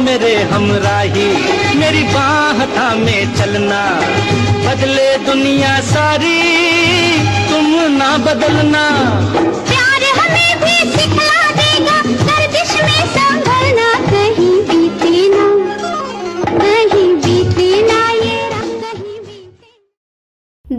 मेरे हमराही, मेरी बाह थामे चलना, बदले दुनिया सारी तुम ना बदलना। प्यार हमें भी सिखला देगा, गर्दिश में संभलना, कहीं बीते ना, कहीं बीते ना ये रात, कहीं बीते।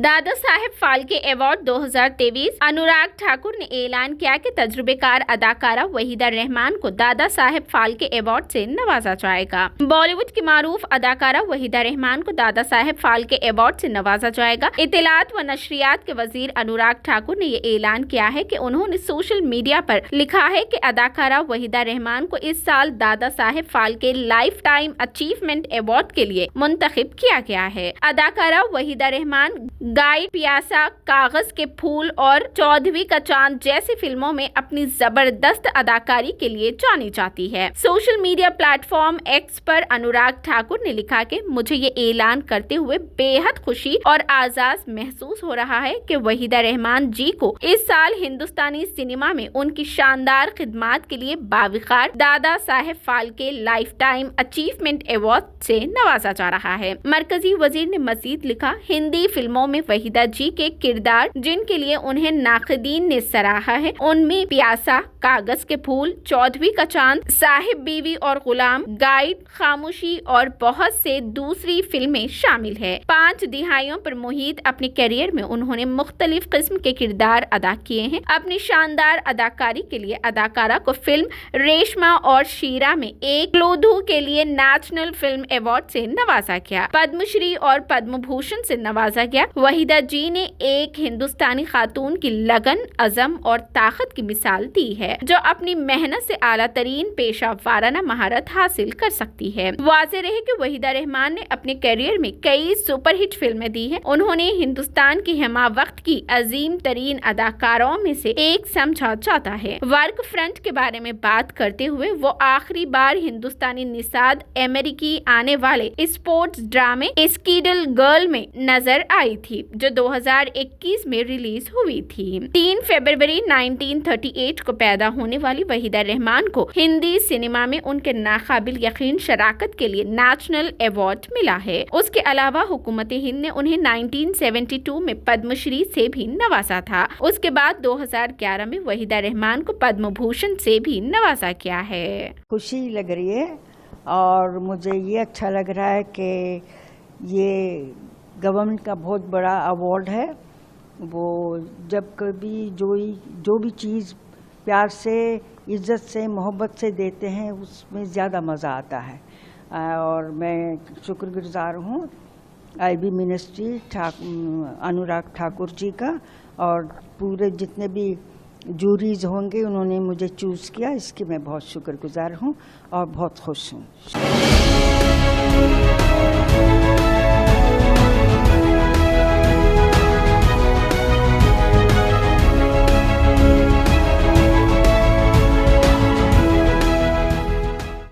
दादा साहेब फाल्के अवार्ड 2023। अनुराग ठाकुर ने ऐलान किया कि तजुर्बेकार अदाकारा वहीदा रहमान को दादा साहेब फाल्के अवार्ड से नवाजा जाएगा। बॉलीवुड की मारूफ अदाकारा वहीदा रहमान को दादा साहेब फाल्के अवार्ड से नवाजा जाएगा। इत्तलात व नशरियात के वजीर अनुराग ठाकुर ने ये ऐलान किया है कि उन्होंने सोशल मीडिया पर लिखा है कि अदाकारा वहीदा रहमान को इस साल Dada Saheb Phalke lifetime achievement award के लिए मुंतखब किया गया है। अदाकारा वहीदा रहमान गाइड, प्यासा, कागज के फूल और चौदहवीं का चांद जैसी फिल्मों में अपनी जबरदस्त अदाकारी के लिए जानी जाती है। सोशल मीडिया प्लेटफॉर्म एक्स पर अनुराग ठाकुर ने लिखा कि मुझे ये ऐलान करते हुए बेहद खुशी और आजाद महसूस हो रहा है कि वहीदा रहमान जी को इस साल हिंदुस्तानी सिनेमा में उनकी शानदार खिदमात के लिए बावकार Dada Saheb Phalke lifetime achievement award से नवाजा जा रहा है। मरकजी वजीर ने मजीद लिखा, हिंदी फिल्मों में वहीदा जी के किरदार जिनके लिए उन्हें नाक़दीन ने सराहा है, उनमें प्यासा, कागज के फूल, चौदहवीं का चांद, साहिब बीवी और गुलाम, गाइड, खामोशी और बहुत से दूसरी फिल्में शामिल है। 5 दिहाइयों पर मुहित अपने करियर में उन्होंने मुख्तलिफ किस्म के किरदार अदा किए हैं। अपनी शानदार अदाकारी के लिए अदाकारा को फिल्म रेशमा और शीरा में एक लोधू के लिए नेशनल फिल्म अवार्ड से नवाजा गया। पद्मश्री और पद्म भूषण से नवाजा गया। वहीदा जी ने एक हिंदुस्तानी खातून की लगन, अज़म और ताकत की मिसाल दी है, जो अपनी मेहनत से आला तरीन पेशा वाराना महारत हासिल कर सकती है। वाज़ेह रहे कि वहीदा रहमान ने अपने करियर में कई सुपरहिट फिल्में दी हैं। उन्होंने हिंदुस्तान की हमा वक्त की अजीम तरीन अदाकारों में से एक समझा जाता है। वर्क फ्रंट के बारे में बात करते हुए वो आखिरी बार हिंदुस्तानी निषाद अमेरिकी आने वाले स्पोर्ट्स ड्रामे स्कीडल गर्ल में नजर आई थी, जो 2021 में रिलीज हुई थी। 3 फरवरी 1938 को पैदा होने वाली वहीदा रहमान को हिंदी सिनेमा में उनके नाकाबिल यकीन शराकत के लिए नेशनल अवार्ड मिला है। उसके अलावा हुकूमत हिंद ने उन्हें 1972 में पद्मश्री से भी नवाजा था। उसके बाद 2011 में वहीदा रहमान को पद्म भूषण से भी नवाजा गया है। खुशी लग रही है और मुझे ये अच्छा लग रहा है कि ये गवर्नमेंट का बहुत बड़ा अवार्ड है। वो जब कभी जो भी चीज़ प्यार से, इज़्ज़त से, मोहब्बत से देते हैं उसमें ज़्यादा मज़ा आता है। और मैं शुक्रगुजार हूँ आईबी मिनिस्ट्री अनुराग ठाकुर जी का, और पूरे जितने भी जूरीज होंगे उन्होंने मुझे चूज़ किया, इसकी मैं बहुत शुक्रगुजार हूँ और बहुत खुश हूँ।